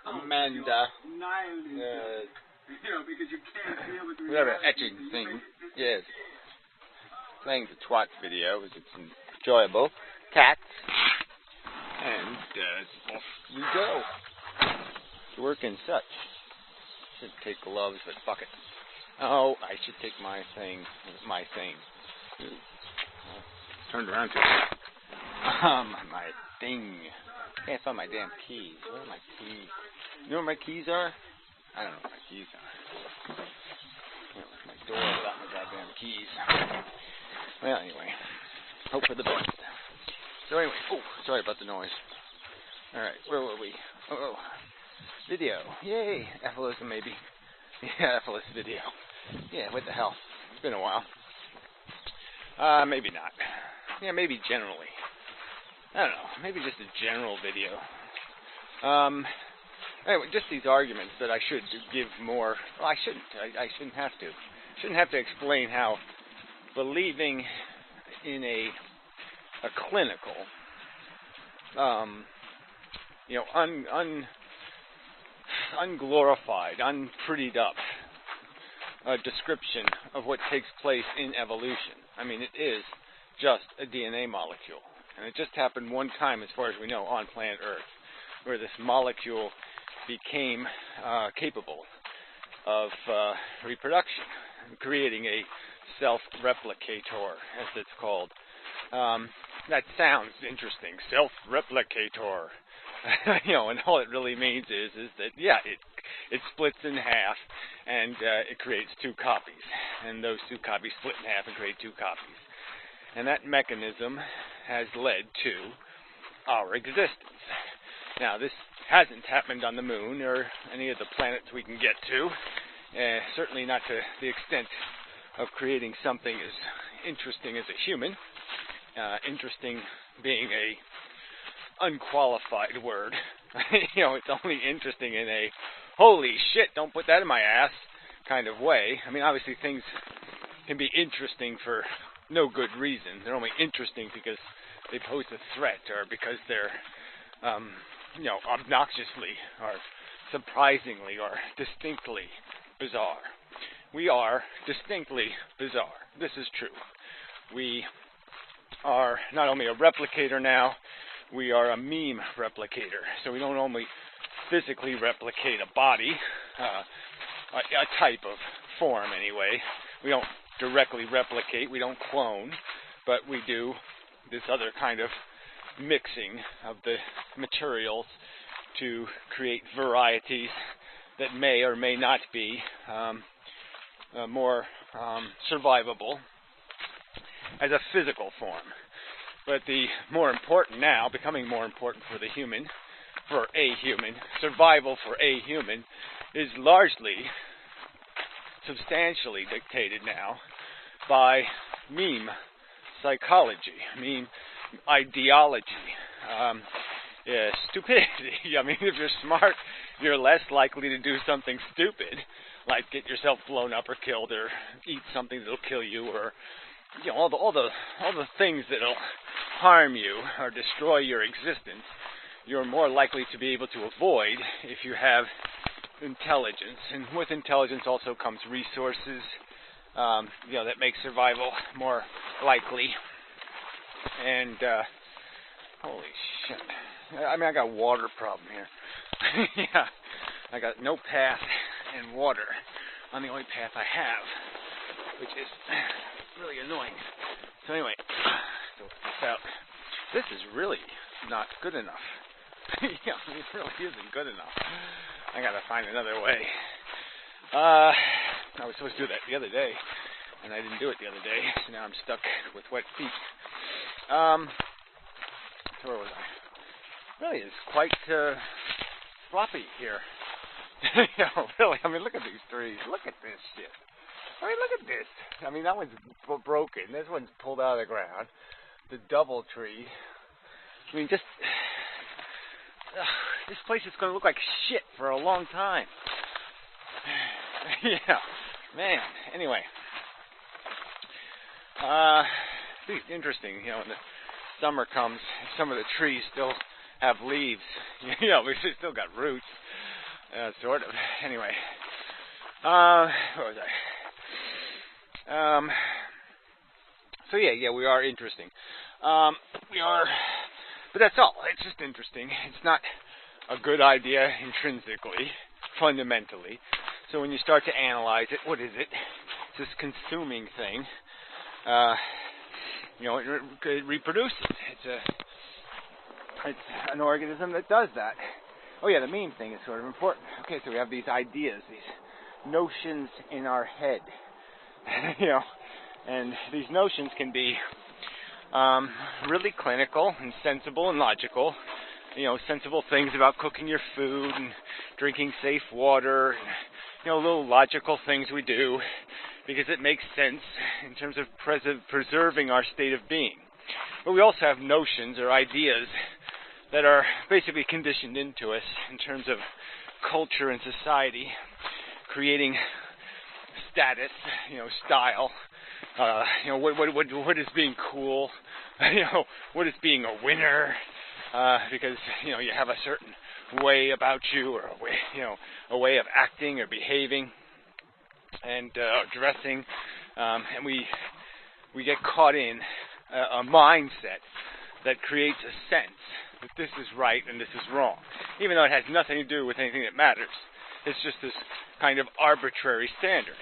Amanda. Whatever etching thing. Yes. Playing the twat video because it's enjoyable. Cats. And off we go. To work and such. Should take gloves, but fuck it. Oh, I should take my thing. Turned around to it. My thing. Can't find my damn keys. Where are my keys? You know where my keys are? I don't know where my keys are. Can't look at my door without my goddamn keys. Well, anyway. Hope for the best. So anyway, oh, sorry about the noise. Alright, where were we? Oh, video. Yay! Apholism, maybe. Yeah, Apholism video. Yeah, what the hell? It's been a while. Maybe not. Yeah, maybe generally. I don't know. Maybe just a general video. Anyway, just these arguments that I should give more. Well, I shouldn't. I shouldn't have to. Shouldn't have to explain how believing in a clinical, unglorified, unprettied up description of what takes place in evolution. I mean, it is just a DNA molecule. And it just happened one time, as far as we know, on planet Earth, where this molecule became capable of reproduction, creating a self-replicator, as it's called. That sounds interesting, self-replicator. And all it really means is that, yeah, it splits in half, and it creates two copies. And those two copies split in half and create two copies. And that mechanism has led to our existence. Now, this hasn't happened on the moon or any of the planets we can get to. Certainly not to the extent of creating something as interesting as a human. Interesting being a unqualified word. It's only interesting in a holy shit, don't put that in my ass kind of way. I mean, obviously things can be interesting for no good reason. They're only interesting because they pose a threat or because they're, obnoxiously or surprisingly or distinctly bizarre. We are distinctly bizarre. This is true. We are not only a replicator now, we are a meme replicator. So we don't only physically replicate a body, a type of form anyway. We don't directly replicate, we don't clone, but we do this other kind of mixing of the materials to create varieties that may or may not be more survivable as a physical form. But the more important now, becoming more important for the human, for a human, survival for a human, is largely, substantially dictated now by meme psychology, meme ideology, stupidity. I mean, if you're smart, you're less likely to do something stupid, like get yourself blown up or killed, or eat something that'll kill you, or all the things that'll harm you or destroy your existence. You're more likely to be able to avoid if you have intelligence, and with intelligence also comes resources, that make survival more likely. And holy shit! I mean, I got a water problem here. Yeah, I got no path and water on the only path I have, which is really annoying. So anyway, this is really not good enough. Yeah, it really isn't good enough. I gotta find another way. I was supposed to do that the other day, and I didn't do it the other day, so now I'm stuck with wet feet. So where was I? Really, it's quite floppy here. Really, I mean, look at these trees. Look at this shit. I mean, look at this. I mean, that one's broken. This one's pulled out of the ground. The double tree. I mean, just... this place is going to look like shit for a long time. Yeah, man. Anyway, it's interesting, in the summer comes, some of the trees still have leaves. You know, we've still got roots, sort of. Anyway, where was I? So yeah, we are interesting. We are, but that's all. It's just interesting. It's not a good idea intrinsically, fundamentally. So when you start to analyze it, what is it? It's this consuming thing. You know, it reproduces. It's an organism that does that. Oh yeah, the meme thing is sort of important. Okay, so we have these ideas, these notions in our head. You know, and these notions can be really clinical and sensible and logical. You know, sensible things about cooking your food and drinking safe water. And, you know, little logical things we do because it makes sense in terms of preserving our state of being. But we also have notions or ideas that are basically conditioned into us in terms of culture and society, creating status, you know, style. You know, what is being cool? You know, what is being a winner? Because you know you have a certain way about you, or a way, you know, a way of acting or behaving and dressing, and we get caught in a mindset that creates a sense that this is right and this is wrong, even though it has nothing to do with anything that matters. It's just this kind of arbitrary standard.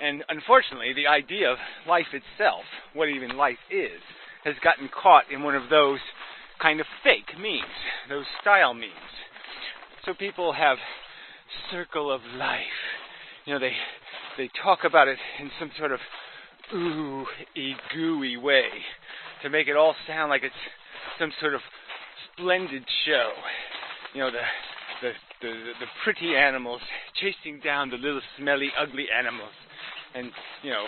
And unfortunately, the idea of life itself, what even life is, has gotten caught in one of those kind of fake memes, those style memes. So people have circle of life. You know, they talk about it in some sort of ooh-y, gooey way to make it all sound like it's some sort of splendid show. You know, the pretty animals chasing down the little smelly, ugly animals, and you know,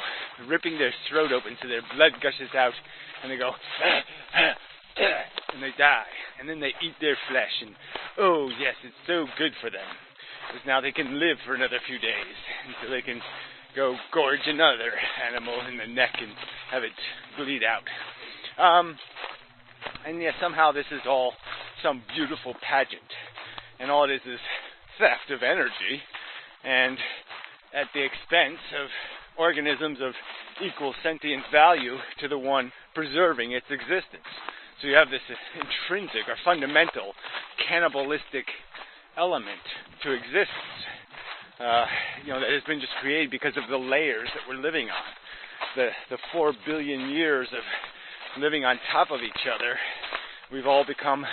ripping their throat open so their blood gushes out, and they go, and they die, and then they eat their flesh, and oh yes, it's so good for them, because now they can live for another few days, until they can go gorge another animal in the neck and have it bleed out. And yet somehow this is all some beautiful pageant, and all it is theft of energy, and at the expense of organisms of equal sentient value to the one preserving its existence. So you have this intrinsic or fundamental cannibalistic element to existence, you know, that has been just created because of the layers that we're living on. The 4 billion years of living on top of each other, we've all become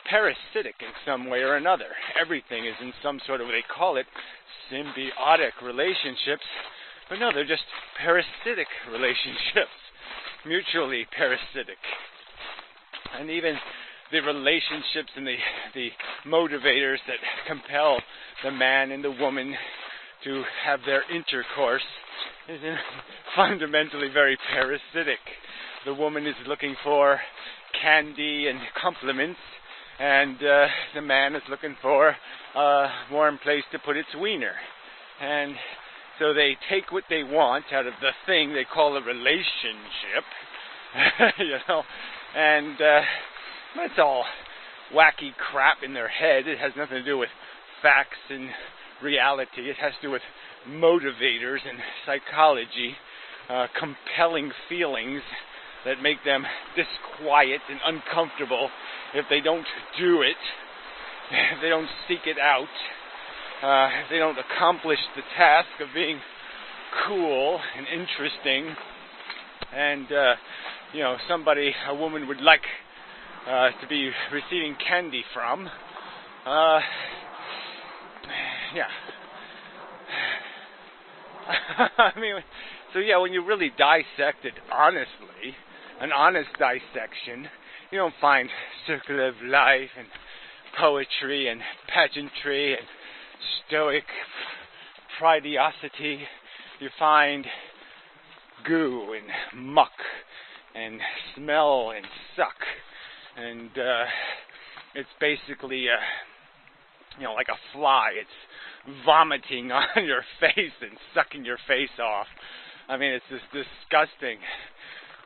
parasitic in some way or another. Everything is in some sort of, they call it, symbiotic relationships, but no, they're just parasitic relationships, mutually parasitic. And even the relationships and the motivators that compel the man and the woman to have their intercourse is fundamentally very parasitic. The woman is looking for candy and compliments, and the man is looking for a warm place to put its wiener. And so they take what they want out of the thing they call a relationship, you know, and it's all wacky crap in their head. It has nothing to do with facts and reality. It has to do with motivators and psychology, compelling feelings that make them disquiet and uncomfortable if they don't do it, if they don't seek it out, if they don't accomplish the task of being cool and interesting, and you know, somebody a woman would like to be receiving candy from. Yeah. I mean, so yeah, when you really dissect it honestly, an honest dissection, you don't find circle of life and poetry and pageantry and stoic prideiosity. You find goo and muck and smell and suck, and it's basically you know, like a fly. It's vomiting on your face and sucking your face off. I mean, it's this disgusting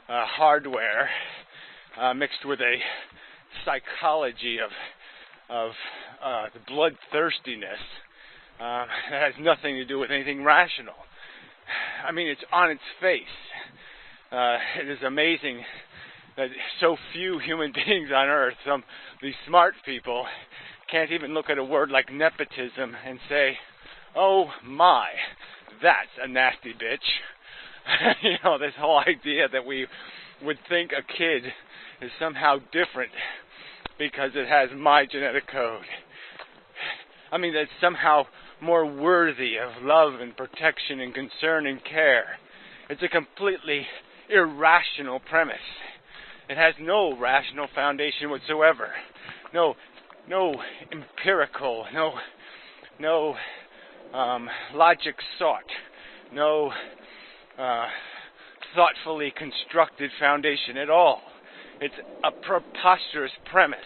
hardware mixed with a psychology of the bloodthirstiness that has nothing to do with anything rational. I mean, it's on its face. It is amazing that so few human beings on Earth, these smart people, can't even look at a word like nepotism and say, "Oh my, that's a nasty bitch." You know, this whole idea that we would think a kid is somehow different because it has my genetic code. I mean, that's somehow more worthy of love and protection and concern and care. It's a completely irrational premise. It has no rational foundation whatsoever. No empirical, no logic sought, no thoughtfully constructed foundation at all. It's a preposterous premise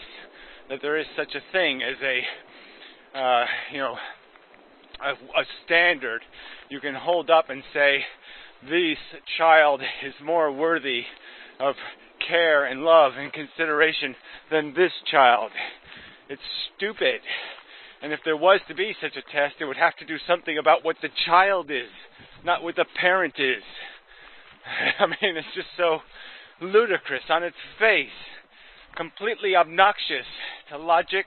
that there is such a thing as a standard you can hold up and say, this child is more worthy of care and love and consideration than this child. It's stupid. And if there was to be such a test, it would have to do something about what the child is, not what the parent is. I mean, it's just so ludicrous on its face, completely obnoxious to logic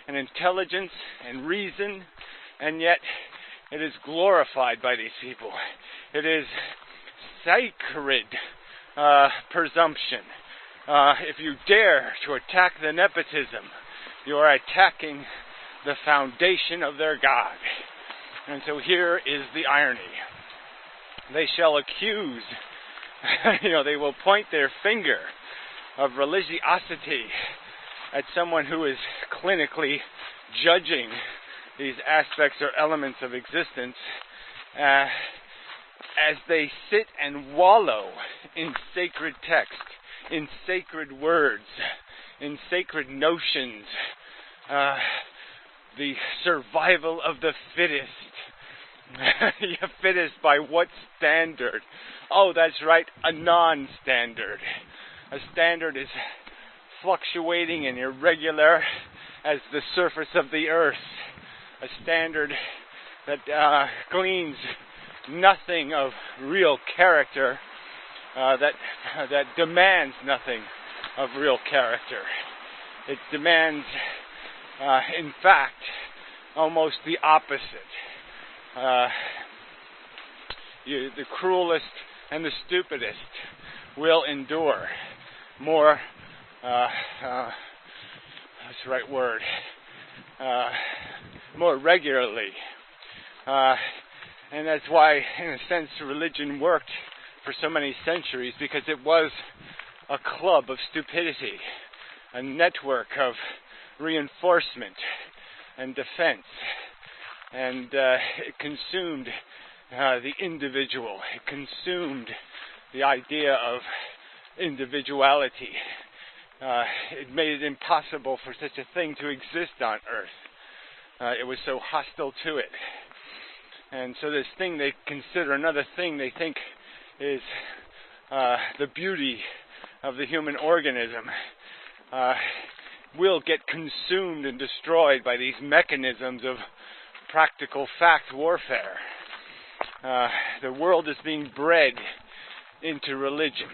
and intelligence and reason, and yet it is glorified by these people. It is sacred presumption. If you dare to attack the nepotism, you are attacking the foundation of their God. And so here is the irony. They shall accuse, they will point their finger of religiosity at someone who is clinically judging these aspects or elements of existence as they sit and wallow in sacred text, in sacred words, in sacred notions, the survival of the fittest. The fittest by what standard? Oh, that's right, a non-standard. A standard is fluctuating and irregular as the surface of the earth. A standard that gleans nothing of real character, that demands nothing of real character. It demands, in fact, almost the opposite. The cruelest and the stupidest will endure more, that's the right word, more regularly. And that's why, in a sense, religion worked for so many centuries, because it was a club of stupidity, a network of reinforcement and defense. And it consumed the individual. It consumed the idea of individuality. It made it impossible for such a thing to exist on Earth. It was so hostile to it. And so this thing they consider another thing they think is the beauty of the human organism will get consumed and destroyed by these mechanisms of practical fact warfare. The world is being bred into religion.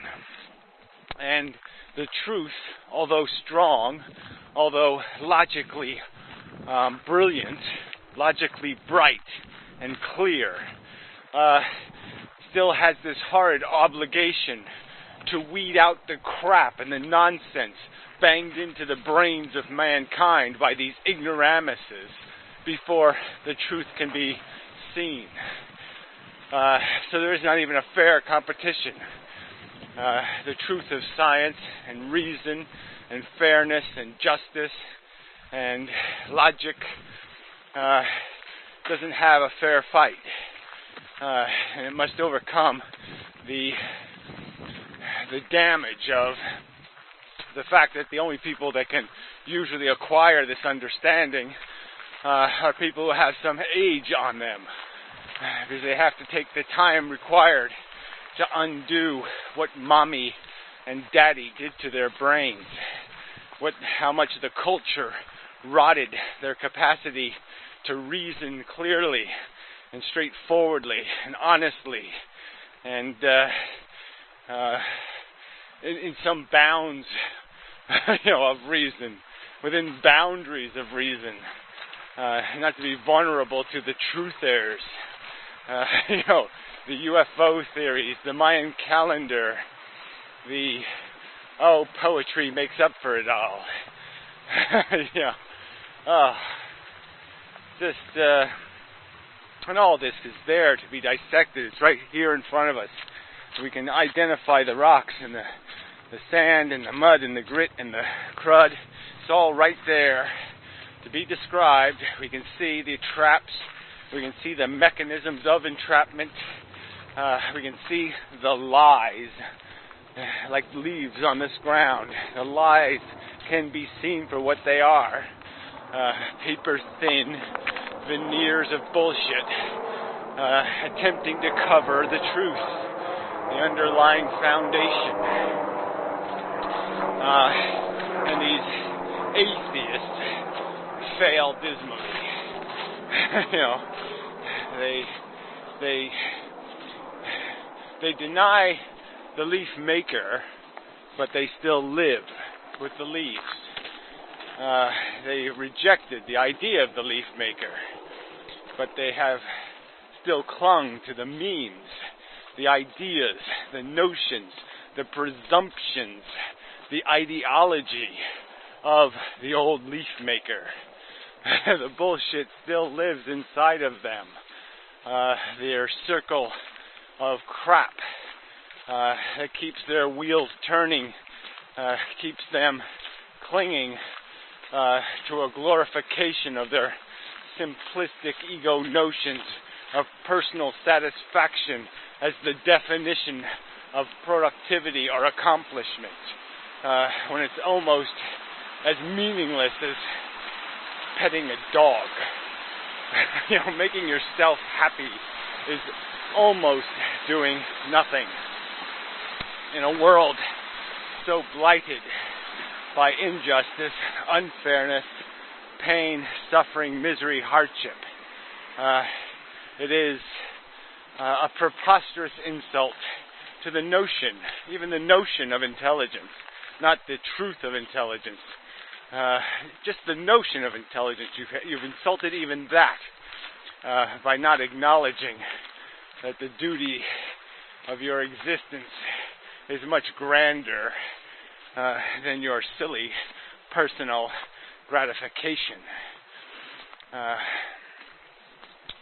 And the truth, although strong, although logically brilliant, logically bright and clear, still has this horrid obligation to weed out the crap and the nonsense banged into the brains of mankind by these ignoramuses before the truth can be seen. So there is not even a fair competition. The truth of science and reason and fairness and justice and logic doesn't have a fair fight. And it must overcome the damage of the fact that the only people that can usually acquire this understanding are people who have some age on them, because they have to take the time required to undo what mommy and daddy did to their brains, how much the culture rotted their capacity to reason clearly and straightforwardly and honestly and in some bounds of reason, within boundaries of reason, not to be vulnerable to the truthers, the UFO theories, the Mayan calendar, poetry makes up for it all. And all this is there to be dissected. It's right here in front of us. We can identify the rocks and the sand and the mud and the grit and the crud. It's all right there to be described. We can see the traps. We can see the mechanisms of entrapment. We can see the lies, like leaves on this ground. The lies can be seen for what they are. Paper-thin veneers of bullshit, attempting to cover the truth, the underlying foundation. And these atheists fail dismally. They deny the leaf maker, but they still live with the leaves. They rejected the idea of the leaf maker, but they have still clung to the memes, the ideas, the notions, the presumptions, the ideology of the old leaf maker. The bullshit still lives inside of them. Their circle of crap that keeps their wheels turning, keeps them clinging to a glorification of their simplistic ego notions of personal satisfaction as the definition of productivity or accomplishment, when it's almost as meaningless as petting a dog. Making yourself happy is almost doing nothing. In a world so blighted by injustice, unfairness, pain, suffering, misery, hardship, it is a preposterous insult to the notion, even the notion of intelligence, not the truth of intelligence. Just the notion of intelligence, you've insulted even that by not acknowledging that the duty of your existence is much grander than your silly personal gratification.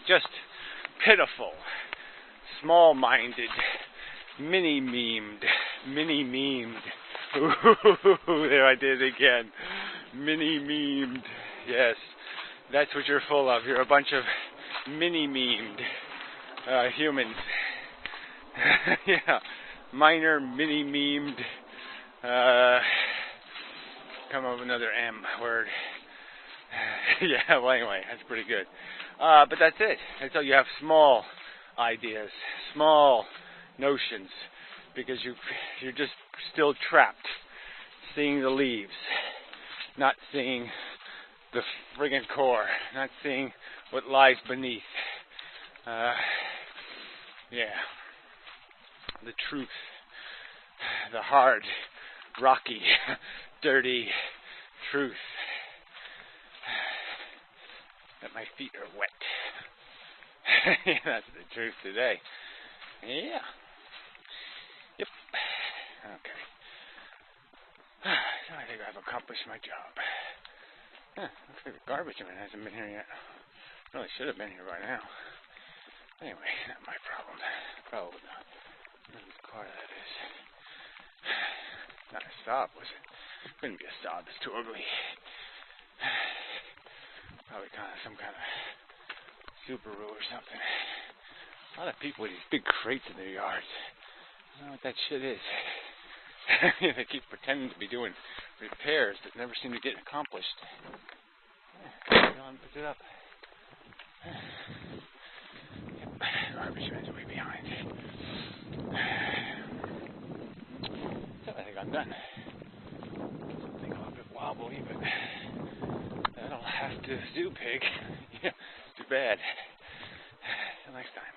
Just pitiful, small-minded, mini-memed. Ooh, there I did it again. Mini-memed. Yes, that's what you're full of. You're a bunch of mini-memed humans. Yeah, minor mini-memed. Come up with another M word. Yeah, well, anyway, that's pretty good. But that's it. That's all. You have small ideas, small notions, because you're just still trapped, seeing the leaves, not seeing the friggin' core, not seeing what lies beneath. The truth, the hard, rocky, dirty truth. That my feet are wet. That's the truth today. Yeah. Yep. Okay. So I think I've accomplished my job. Looks like the garbage man hasn't been here yet. Really should have been here by now. Anyway, not my problem. Probably not. Whose car that is. Not a Saab, was it? Couldn't be a Saab. It's too ugly. Probably some kind of Subaru or something. A lot of people with these big crates in their yards. I don't know what that shit is. They keep pretending to be doing repairs that never seem to get accomplished. Go on, pick it up. Yep, garbage man's way behind. So I think I'm done. Something a little bit wobbly, but that'll have to do, pig. Yeah, too bad. Till next time.